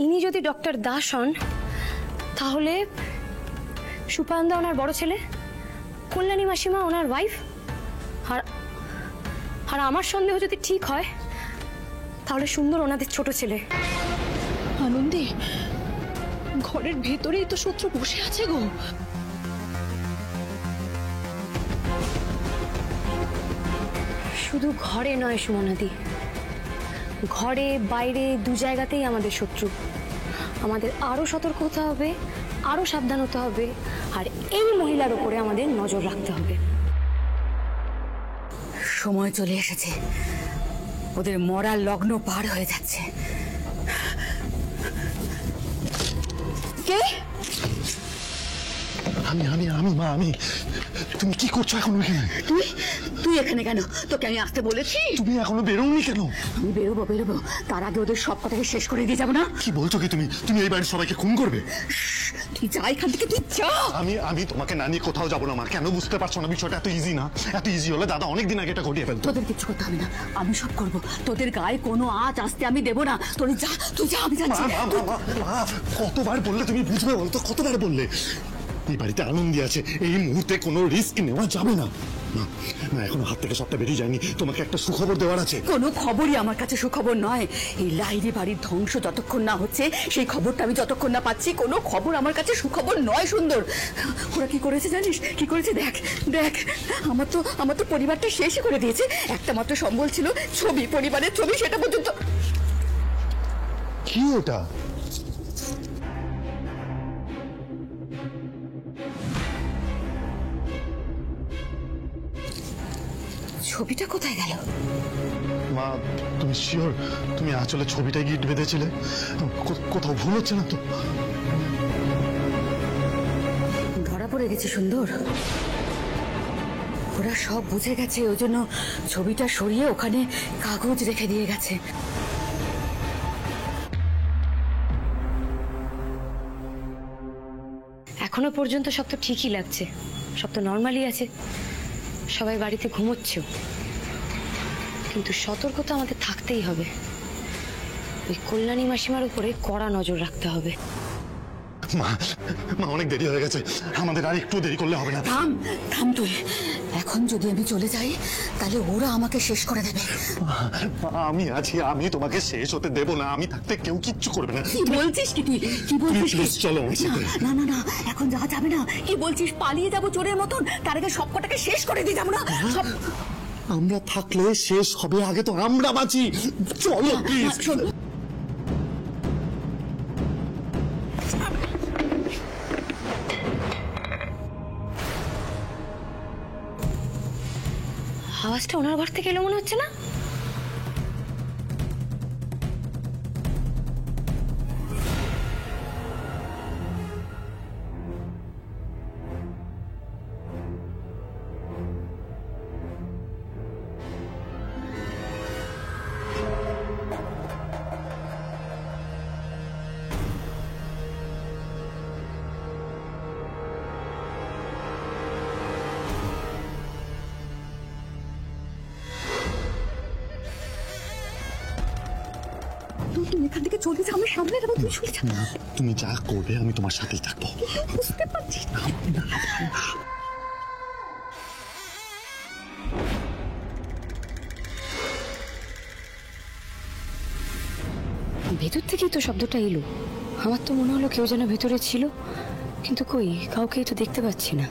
ইনি যদি ডক্টর দাস হন তাহলে সুপায়নদা ওনার বড় ছেলে, কল্যাণী মাসিমা ওনার ওয়াইফ, আর আমার সন্দেহ যদি ঠিক হয় তাহলে সুন্দর ওনাদের ছোট ছেলে। আনন্দে ঘরের ভেতরেই তো শত্রু বসে আছে গো। শুধু ঘরে নয় সুমনাদি, ঘরে বাইরে দু জায়গাতেই আমাদের শত্রু। আমাদের আরো সতর্ক হতে হবে, আরো সাবধান হতে হবে, আর এই মহিলার উপরে আমাদের নজর রাখতে হবে। সময় চলে এসেছে, ওদের মরার লগ্ন পার হয়ে যাচ্ছে। কে? আমি মা, তুমি কি করছো এখন এখানে? তুই এখানে কেন? তোকে আমি আসতে বলেছি। তুমি এখনো বেরোনি কেন? আমি বেরোবো, তার আগে ওদের সব কথাকে শেষ করে দিয়ে যাবো না? কি বলছো কি তুমি? তুমি এই বাড়ির সবাইকে খুন করবে? তুই যা এখান থেকে, তুই যা। আমি তোমাকে না নিয়ে কোথাও যাবো না মা। কেন বুঝতে পারছো না বিষয়টা এত ইজি না? এত ইজি হলে দাদা অনেকদিন আগে এটা ঘটিয়ে ফেলতো। তোদের কিছু করতে হবে না, আমি সব করবো। তোদের গায়ে কোনো আঁচ আসতে আমি দেবো না। তুই যা, আমি যাচ্ছি। মা, কতবার বললে তুমি বুঝবে বলতো? কতবার বললে? এই বাড়িতে আনন্দী আছে, এই মুহূর্তে কোনো রিস্ক নেওয়া যাবে না। না, এখনো হাত থেকে সবটা বেরিয়ে যায়নি। তোমাকে একটা সুখবর দেওয়ার আছে। কোনো খবরই আমার কাছে সুখবর নয়। এই লাইরি বাড়ির ধ্বংস যতক্ষণ না হচ্ছে, সেই খবরটা আমি যতক্ষণ না পাচ্ছি, কোনো খবর আমার কাছে সুখবর নয়। সুন্দর, ওরা কি করেছে জানিস? কি করেছে দেখ। আমার তো পরিবারটা শেষই করে দিয়েছে। একটা মাত্র সম্বল ছিল, ছবি, পরিবারের ছবি, সেটা পর্যন্ত। কি ওটা? ছবিটা কোথায় গেল? মা, তুমি শিওর তুমি আসলে ছবিটাই গিট বেঁধেছিলে? কোথাও ভুল হচ্ছে না তো? ধরা পড়ে গেছে সুন্দর। ওরা সব বুঝে গেছে, ওই জন্য ছবিটা সরিয়ে ওখানে কাগজ রেখে দিয়ে গেছে। এখনো পর্যন্ত সব তো ঠিকই লাগছে, সব তো নর্মালি আছে, সবাই বাড়িতে ঘুমোচ্ছেও, কিন্তু সতর্কতা আমাদের থাকতেই হবে। ওই কল্যাণী মাসিমার উপরে কড়া নজর রাখতে হবে। মা, অনেক দেরি হয়ে গেছে, আমাদের আর একটু দেরি করলে হবে না। থাম তুই। এখন যদি আমি চলে যাই তাহলে ওরা আমাকে শেষ করে দেবে। আমি আছি, আমি তোমাকে শেষ হতে দেব না। আমি থাকতে কেউ কিচ্ছু করবে না। কি বলছিস কি তুই? কি বলছিস? প্লিজ চলো। না, এখন যাওয়া যাবে না। কি বলছিস? পালিয়ে যাবো চোরের মতন? তার আগে সব কটাকে শেষ করে দিয়ে যাবো না? আমরা থাকলে শেষ হবে, আগে তো আমরা বাঁচি। চলো প্লিজ। আওয়াজটা ওনার ঘর থেকে এলো মনে হচ্ছে না? তুমি এখান থেকে চলে যাও, আমি সামনে যাবো, তুই চলে যা। তুমি যা করবে আমি তোমার সাথেই থাকবো। বুঝতে পারছিস না? ভেতর থেকেই তো শব্দটা এলো। আমার তো মনে হলো কেউ যেন ভেতরে ছিল, কিন্তু কই, কাউকেই তো দেখতে পাচ্ছি না।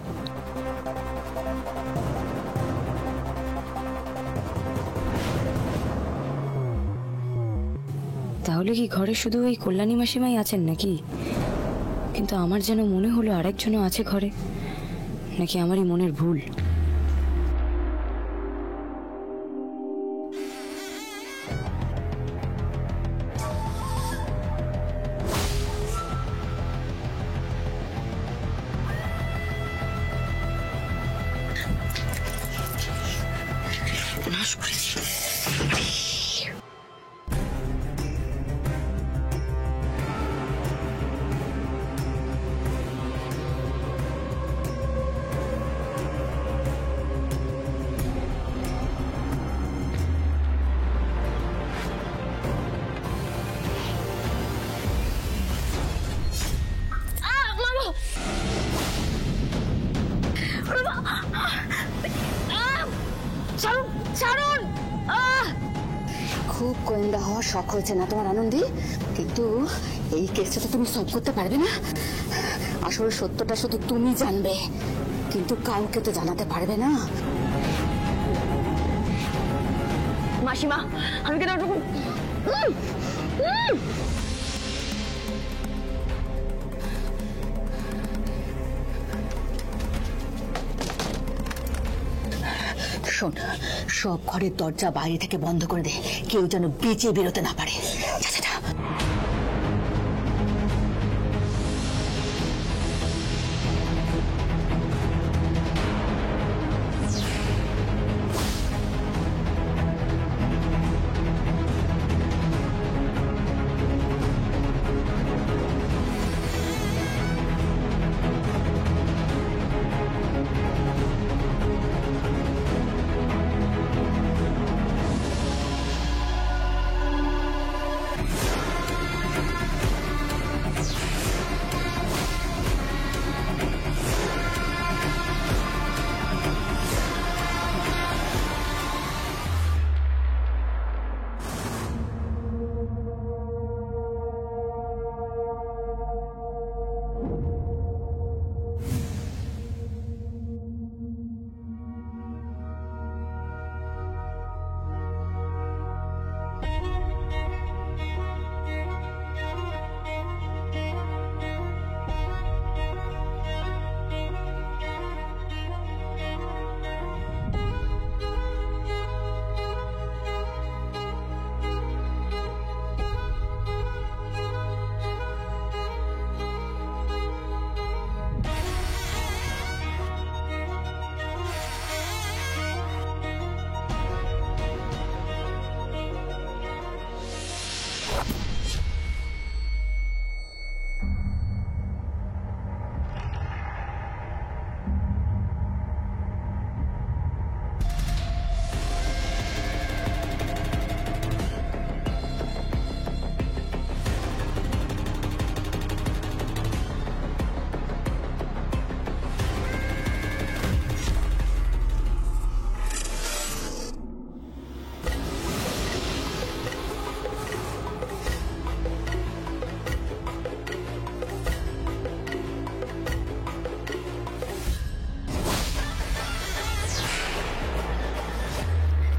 তাহলে কি ঘরে শুধু ওই কল্যাণী মাসিমাই আছেন নাকি? কিন্তু আমার যেন মনে হলো আরেকজনও আছে ঘরে, নাকি আমারই মনের ভুল? নাশ করেছি। গুন্ডা হওয়ার শখ হয়েছে না তোমার আনন্দী, কিন্তু এই কেসটা তো তুমি সলভ করতে পারবে না। আসলে সত্যটা শুধু তুমি জানবে, কিন্তু কাউকে তো জানাতে পারবে না। মাসিমা, আমি কেন ওরকম শোন, সব ঘরের দরজা বাইরে থেকে বন্ধ করে দে, কেউ যেন বেঁচে বেরোতে না পারে। যা, যা, যা।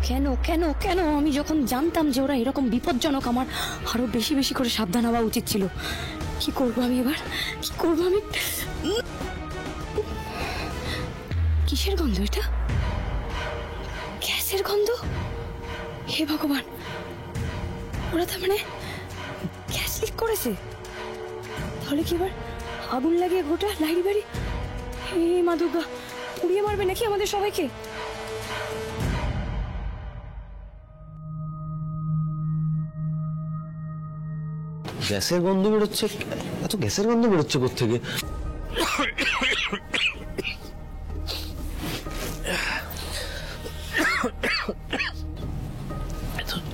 কেন কেন কেন? আমি যখন জানতাম যে ওরা এরকম বিপজ্জনক, আমার আরো বেশি বেশি করে সাবধান হওয়া উচিত ছিল। কি করবো আমি এবার, কি করবো আমি? কিসের গন্ধ এটা? গ্যাসের গন্ধ? হে ভগবান, ওরা তার মানে গ্যাস লিক করেছে। তাহলে কি এবার আগুন লাগিয়ে গোটা লাইট বাড়ি, হে মা দুর্গা, পুড়িয়ে মারবে নাকি আমাদের সবাইকে? গ্যাসের গন্ধ বেরোচ্ছে, এত গ্যাসের গন্ধ বেরোচ্ছে কোত্থেকে?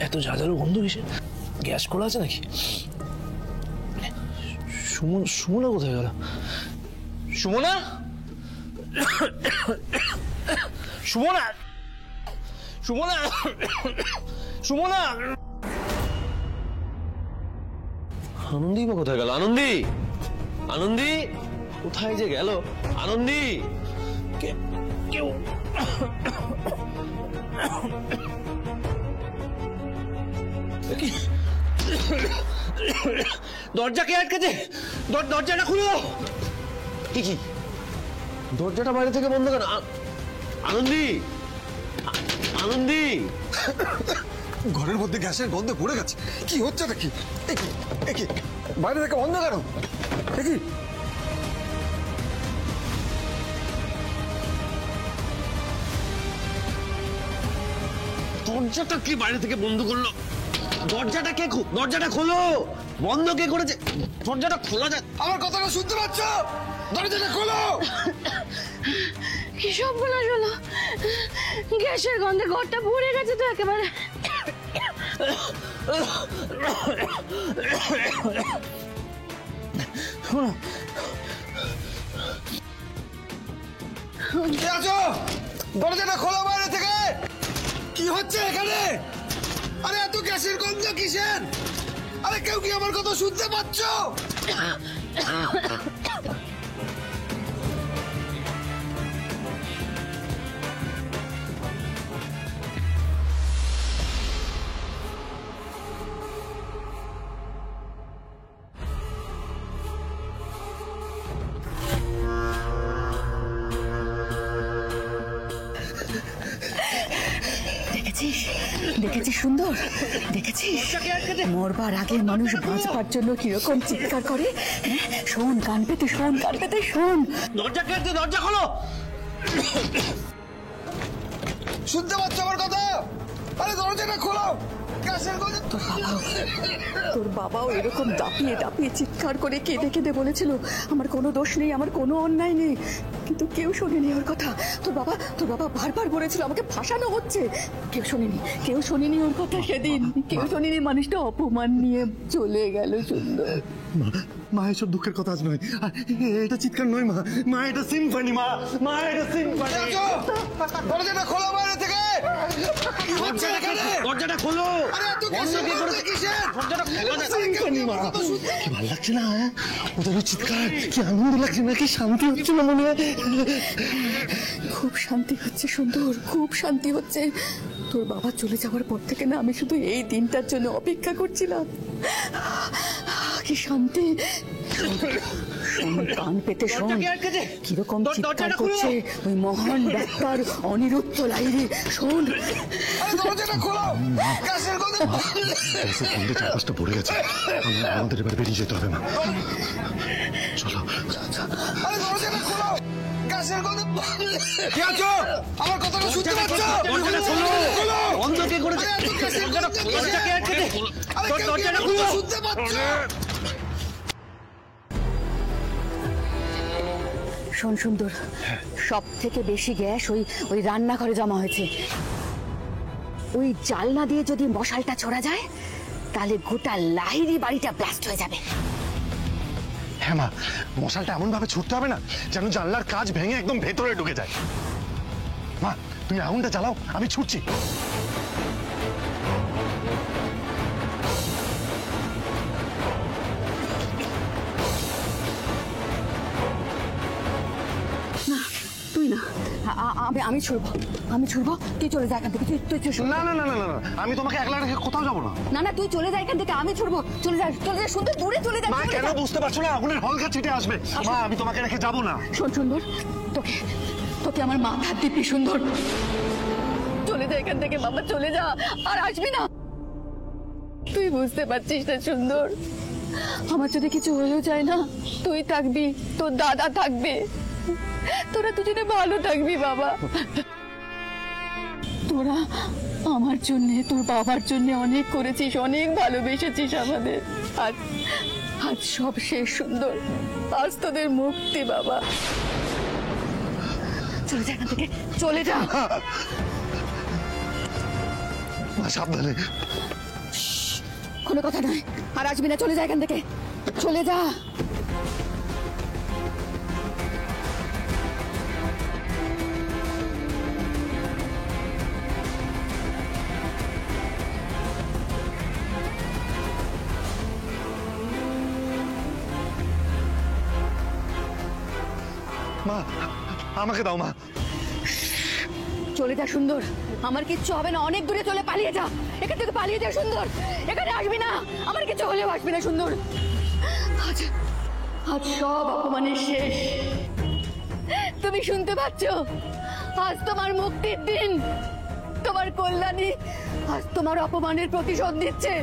এত ঝাঁঝালো গন্ধ কিসের? গ্যাস খোলা আছে নাকি? সুমনা কোথায় গেল? সুমনা, সুমনা, সুমনা, সুমনা। আনন্দী বা কোথায় গেল? আনন্দী, আনন্দী কোথায় যে গেল? আনন্দী, কেউ দরজা কে আটকেছে? দরজাটা খুলো। কি কি দরজাটা বাইরে থেকে বন্ধ কেন? আনন্দী, আনন্দী, ঘরের মধ্যে গ্যাসের গন্ধ পড়ে গেছে। কি হচ্ছে নাকি? বাইরে থেকে বন্ধ কেন? কি দরজাটা কি বাইরে থেকে বন্ধ করলো? দরজাটা কে? দরজাটা খোলো। বন্ধ কে করেছে? দরজাটা খোলা যায়? আমার কথাটা শুনতে পাচ্ছ? দরজাটা খোলো। কি সব বলা হলো? গ্যাসের গন্ধে ঘরটা ভরে গেছে তো একেবারে। কে আছো? দরজাটা খোলো বাইরে থেকে। কি হচ্ছে এখানে? আরে এত গ্যাসের গন্ধ কিসের? আরে কেউ কি আমার কথা শুনতে পাচ্ছ? দেখেছিস দেখেছিস সুন্দর, দেখেছিস মরবার আগে মানুষ বাঁচবার জন্য কিরকম চিৎকার করে। হ্যাঁ, শোন, কান পেতে শোন, কান পেতে শোন। দরজা কে? দরজা খোলো। শুনতে পাচ্ছ আমার কথা? আরে দরজাটা খোলো। গ্যাসের গন্ধ। তোর বাবাও এরকম দাপিয়ে দাপিয়ে চিৎকার করে কেঁদে কেঁদে বলেছিল আমার কোনো দোষ নেই, আমার কোনো অন্যায় নেই, কিন্তু কেউ শোনেনি ওর কথা। তোর বাবা বারবার বলেছিল আমাকে ফাঁসানো হচ্ছে, কেউ শোনেনি ওর কথা সেদিন, কেউ শোনেনি। মানুষটা অপমান নিয়ে চলে গেল সুন্দর। মা এসব দুঃখের কথা আজ নয়, আর এটা চিৎকার নয় মা, মা এটা সিম্ফনি, মা এটা সিম্ফনি। দরজাটা খোলো বাইরে থেকে। দরজাটা খোলো। আরে এত গ্যাসের গন্ধ কিসের? দরজাটা খোলো না। সিম্ফনি মা, কি ভালো লাগছে না? ওদের চিৎকার কি আনন্দ লাগছে না, কি শান্তি হচ্ছে না মনে হয়? খুব শান্তি হচ্ছে সুন্দর, খুব শান্তি হচ্ছে। তোর বাবা চলে যাওয়ার পর থেকে না আমি শুধু এই দিনটার জন্য অপেক্ষা করছিলাম। কি শান্তি। শোন, কান পেতে শোন, কিরকম চিৎকার করছে ওই মহান ডাক্তার অনিরুদ্ধ লাহিড়ী। শোন, দরজাটা খোলো। গ্যাসের গন্ধ। গ্যাসের গন্ধে চারপাশটা ভরে গেছে, আমাদের এবার বেরিয়ে যেতে হবে মা। চলো। আরে দরজাটা খোলো। গ্যাসের গন্ধ। কে আছো? আমার কথাটা শুনতে পাচ্ছ? দরজাটা খোলো। বন্ধ কে করেছে? দরজাটা খোলো। দরজাটা খোলো। শুনতে পাচ্ছ? শোন সুন্দর, সব থেকে বেশি গ্যাস ওই রান্নাঘরে জমা হয়েছে। ওই জানলা দিয়ে যদি মশালটা ছড়া যায় তাহলে গোটা লাহিড়ী বাড়িটা ব্লাস্ট হয়ে যাবে। হ্যাঁ মা, মশালটা এমন ভাবে ছুটতে হবে না যেন জানলার কাজ ভেঙে একদম ভেতরে ঢুকে যায়। মা তুমি আগুনটা জ্বালাও, আমি ছুটছি। তুই না, আমি ছুড়বো, তুই চলে যা এখান থেকে। তুই না না না না না, আমি তোমাকে একলা রেখে কোথাও যাবো না। না, তুই চলে যা এখান থেকে, আমি ছুড়বো। চলে যা সুন্দর, দূরে চলে যা। মা কেন বুঝতে পারছো না? আগুনের হলকা ছিটে আসবে। মা আমি তোমাকে রেখে যাবো না। শোন সুন্দর, তোকে আমার মাথার দিব্যি সুন্দর। চলে যা এখান থেকে বাবা, চলে যা, আর আসবি না। তুই বুঝতে পারছিস না সুন্দর, আমার যদি কিছু হয়েও যায় না, তুই থাকবি, তোর দাদা থাকবে, তোরা দুজনে ভালো থাকবি বাবা। তোরা আমার জন্যে, তোর বাবার জন্যে অনেক করেছিস, অনেক ভালোবেসেছিস আমাদের। আজ সব শেষ সুন্দর, আজ তোদের মুক্তি বাবা। চলে যা এখান থেকে, চলে যা। সাবধানে। কোনো কথা নয়, আর আসবি না, চলে যা এখান থেকে, চলে যা। মা আমাকে দাও মা। চলে যা সুন্দর, আমার কিচ্ছু হবে না, অনেক দূরে চলে পালিয়ে যা এখান থেকে, পালিয়ে যা সুন্দর, এখানে আসবি না, আমার কিছু হলেও আসবি না সুন্দর। আজ সব অপমানের শেষ, তুমি শুনতে পাচ্ছ? আজ তোমার মুক্তির দিন, তোমার কল্যাণী আজ তোমার অপমানের প্রতিশোধ দিচ্ছে।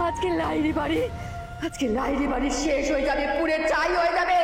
আজকে লাহিড়ী বাড়ি শেষ হয়ে যাবে, পুড়ে ছাই হয়ে যাবে।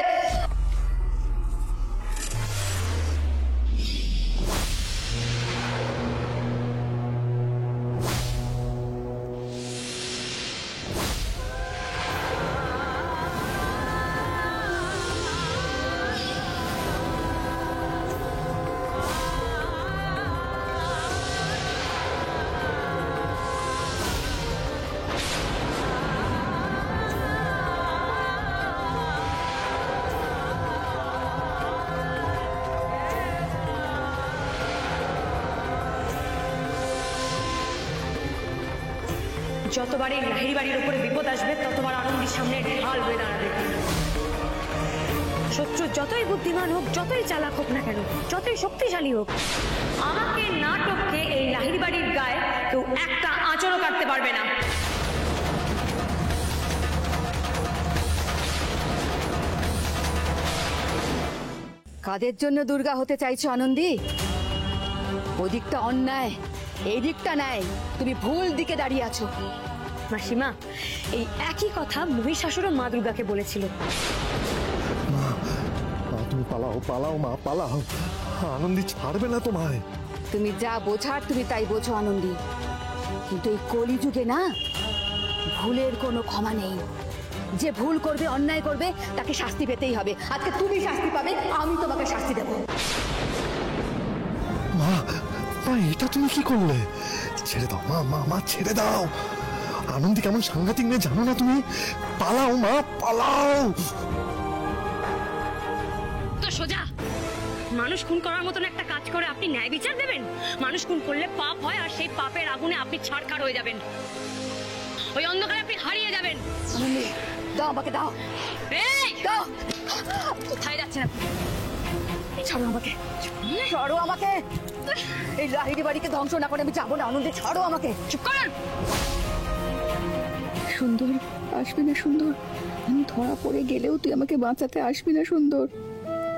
যতবার এই লাহিড়ি বাড়ির উপরে বিপদ আসবে ততবার আনন্দের সামনে ঢাল হয়ে দাঁড়াবে। শত্রু যতই বুদ্ধিমান হোক, যতই চালাক হোক না কেন, যতই শক্তিশালী হোক, আমাকে না টপকে এই লাহিড়ি বাড়ির গায়ে কেউ একটা আঁচড়ও কাটতে পারবে না। কাদের জন্য দুর্গা হতে চাইছো আনন্দী? ওদিকটা অন্যায়, এই দিকটা নাই, তুমি ভুল দিকে দাঁড়িয়ে আছো। মাসিমা, এই একই কথা মহিষাসুরও মা দুর্গাকে বলেছিল। মা, তুমি পালাও পালাও মা, পালাও। আনন্দী ছাড়বে না তোমায়। তুমি যা বোঝার তুমি তাই বোঝো আনন্দী, কিন্তু এই কলিযুগে না ভুলের কোনো ক্ষমা নেই। যে ভুল করবে, অন্যায় করবে, তাকে শাস্তি পেতেই হবে। আজকে তুমি শাস্তি পাবে, আমি তোমাকে শাস্তি দেব। মা, মা, এটা তুমি কি করলে? ছেড়ে দাও মা, মা, মা, ছেড়ে দাও। আনন্দী কেমন সাংঘাতিক মেয়ে জানো না তুমি? পালাও মা, পালাও। তো সোজা মানুষ খুন করার মতন একটা কাজ করে আপনি ন্যায় বিচার দেবেন? মানুষ খুন করলে পাপ হয়, আর সেই পাপের আগুনে আপনি ছাড়খাড় হয়ে যাবেন, ওই অন্ধকারে আপনি হারিয়ে যাবেন। আনন্দী, দাও আমাকে, দাও, এই দাও। কোথায় যাচ্ছেন আপনি? ছাড়ো আমাকে, ছাড়ো আমাকে। এই লাহিড়ি বাড়িকে ধ্বংস না করে আমি যাবো না। আনন্দী, ছাড়ো আমাকে। চুপ করুন। সুন্দর, আসবি না সুন্দর? আমি ধরা পড়ে গেলেও তুই আমাকে বাঁচাতে আসবি না সুন্দর?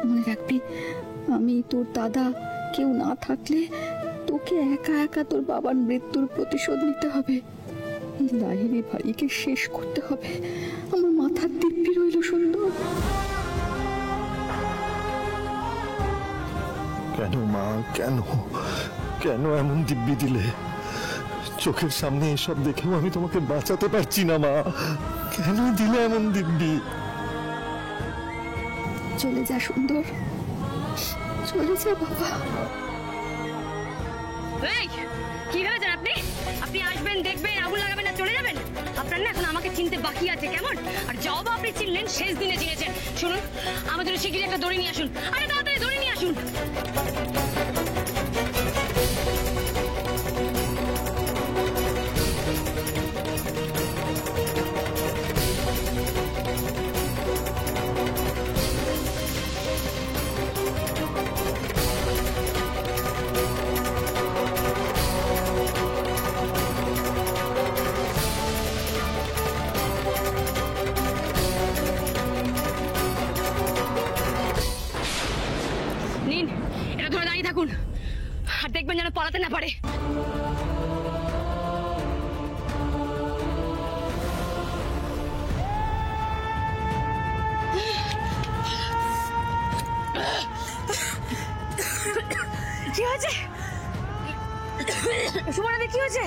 মনে রাখবি, আমি তোর দাদা কেউ না থাকলে তোকে একা একা তোর বাবার মৃত্যুর প্রতিশোধ নিতে হবে। এই লাহিড়ি বাড়িকে শেষ করতে হবে। আমার মাথার দিব্যি রইল সুন্দর। কেন মা, কেন কেন এমন দিব্যি দিলে? চোখের সামনে এসব দেখেও আমি তোমাকে বাঁচাতে পারছি না মা। কেন দিলে এমন দিব্যি? চলে যা সুন্দর, চলে যা বাবা। এই কি ভেবেছেন আপনি? আপনি আসবেন, দেখবেন, আগুন লাগাবেন আর চলে যাবেন? আপনার না এখন আমাকে চিনতে বাকি আছে, কেমন? আর যাও বা আপনি চিনলেন, শেষ দিনে চিনেছেন। শুনুন, আমাদের শিগগিরই একটা দড়ি নিয়ে আসুন। আরে তাড়াতাড়ি দড়ি নিয়ে আসুন। নিন, এটা ধরে দাঁড়িয়ে থাকুন, আর দেখবেন যেন পালাতে না পারে। কি হয়েছে সুমনা? কি হয়েছে?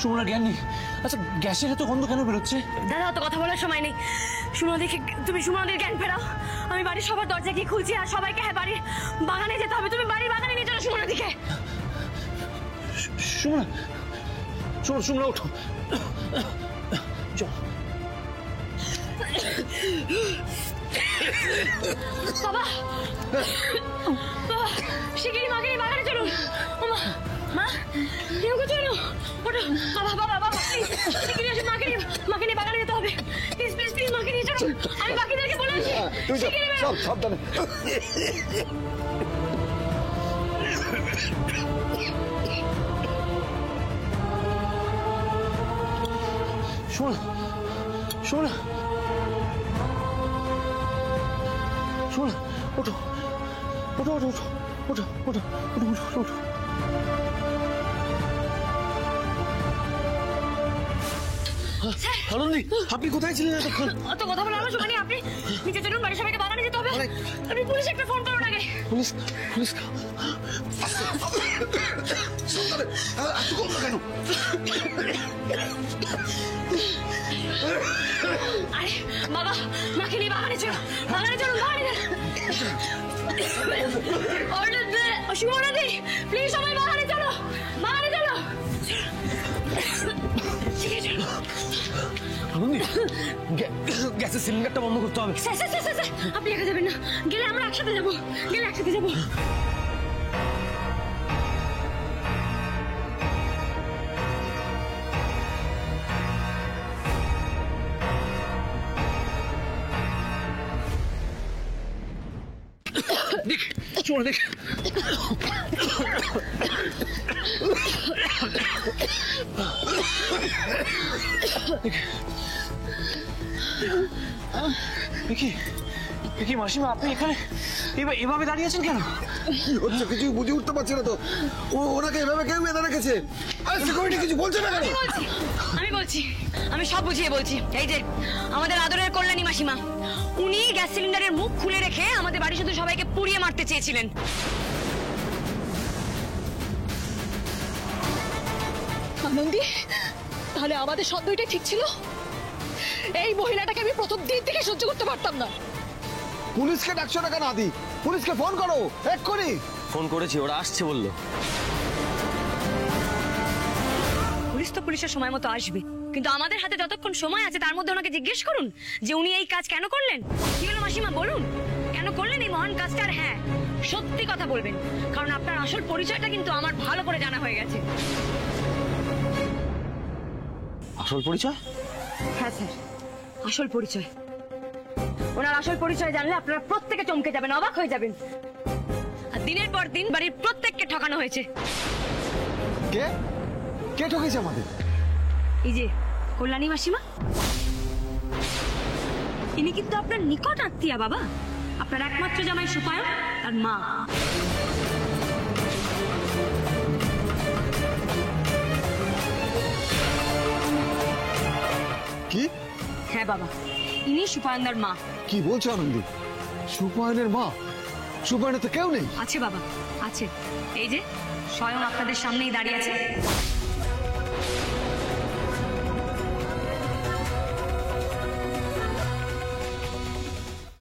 সুমনা জ্ঞান নেই। আচ্ছা, গ্যাসের এত গন্ধ কেন বেরোচ্ছে? দাদা, অত কথা বলার সময় নেই। সুমনাদিকে, তুমি সুমনাদির জ্ঞান ফেরাও। আমি বাড়ির সবার দরজা গিয়ে খুলছি, আর সবাইকে হ্যাঁ বাড়ির বাগানে যেতে হবে। তুমি বাড়ির বাগানে নিয়ে চলো সুমনাদিকে। সুমনা, সুমনা ওঠো। চল। বাবা, বাবা, শিগগিরই মাকে নিয়ে বাগানে চলুন। মা, মা, এরকম চলো, ওঠো। বাবা, বাবা, বাবা, প্লিজ শিগগিরই আসুন। মাকে নিয়ে বাগানে যেতে হবে। প্লিজ প্লিজ প্লিজ, মাকে নিয়ে চলুন। আমি বাকিদেরকে বলে আসি। শিগগিরই বেরো। চল, সাবধানে। সুমনা, সুমনা, সুমনা, ওঠো, ওঠো, ওঠো, ওঠো, ওঠো, ওঠো, ওঠো, ওঠো, ওঠো। আনন্দী, আপনি কোথায় ছিলেন এতক্ষণ? অত কথা বলে আমার সময় নেই। আপনি নিচে চলুন, বাড়ির সবাইকে বাগানে যেতে হবে। আপনি পুলিশ একটা ফোন করুন আগে। Police, police. আরে বাবা, মাকে নিয়ে বাগানে চলো, বাগানে চলুন, বাগানে সুমনাদি, প্লিজ সবাই বাগানে চলো, বাগানে চলো। আনন্দী, গ্যাসের সিলিন্ডারটা বন্ধ করতে হবে। আপনি একা যাবেন না, গেলে আমরা একসাথে যাবো, গেলে একসাথে যাবো। দেখ শোনো দেখ কি মাসিমা আপনি এখানে এভাবে দাঁড়িয়ে আছেন কেন? কি হচ্ছে কিছু বুঝে উঠতে পারছি না তো। ওনাকে এভাবে কেউ বেঁধে রেখেছে। আরে সিকিউরিটি কিছু বলছে না কেন? আমি বলছি, আমি সব বুঝিয়ে বলছি। এই যে আমাদের আদরের কল্যাণী মাসিমা, উনি গ্যাস সিলিন্ডারের মুখ খুলে রেখে আমাদের বাড়ি শুধু সবাইকে পুড়িয়ে মারতে চেয়েছিলেন। আনন্দি, তাহলে আমাদের সন্দেহটাই ঠিক ছিল। এই মহিলাটাকে আমি প্রথম দিন থেকে সহ্য করতে পারতাম না। পুলিশকে ডাকছো না কেন আদি? পুলিশকে ফোন করো এক্ষুনি। ফোন করেছি, ওরা আসছে বললো। পুলিশ তো পুলিশের সময় মতো আসবে, কিন্তু আমাদের হাতে যতক্ষণ সময় আছে তার মধ্যে ওনাকে জিজ্ঞেস করুন যে উনি এই কাজ কেন করলেন। কি হলো মাসিমা, বলুন কেন করলেন এই মহান কাজটা? আর হ্যাঁ, সত্যি কথা বলবেন, কারণ আপনার আসল পরিচয়টা কিন্তু আমার ভালো করে জানা হয়ে গেছে। আসল পরিচয়? হ্যাঁ স্যার, আসল পরিচয়। ওনার আসল পরিচয় জানলে আপনারা প্রত্যেকে চমকে যাবেন, অবাক হয়ে যাবেন। আর দিনের পর দিন বাড়ির প্রত্যেককে ঠকানো হয়েছে। কে কে ঠকেছে আমাদের? এই যে কল্যাণী মাসিমা, ইনি কিন্তু আপনার নিকট আত্মীয়া বাবা, আপনার একমাত্র জামাই সুপায়ন আর মা। কি? হ্যাঁ বাবা, ইনি সুপায়নদার মা। কি বলছো আনন্দি? সুপায়নের মা? সুপায়নের তো কেউ নেই। আছে বাবা, আছে। এই যে স্বয়ং আপনাদের সামনেই দাঁড়িয়ে আছে।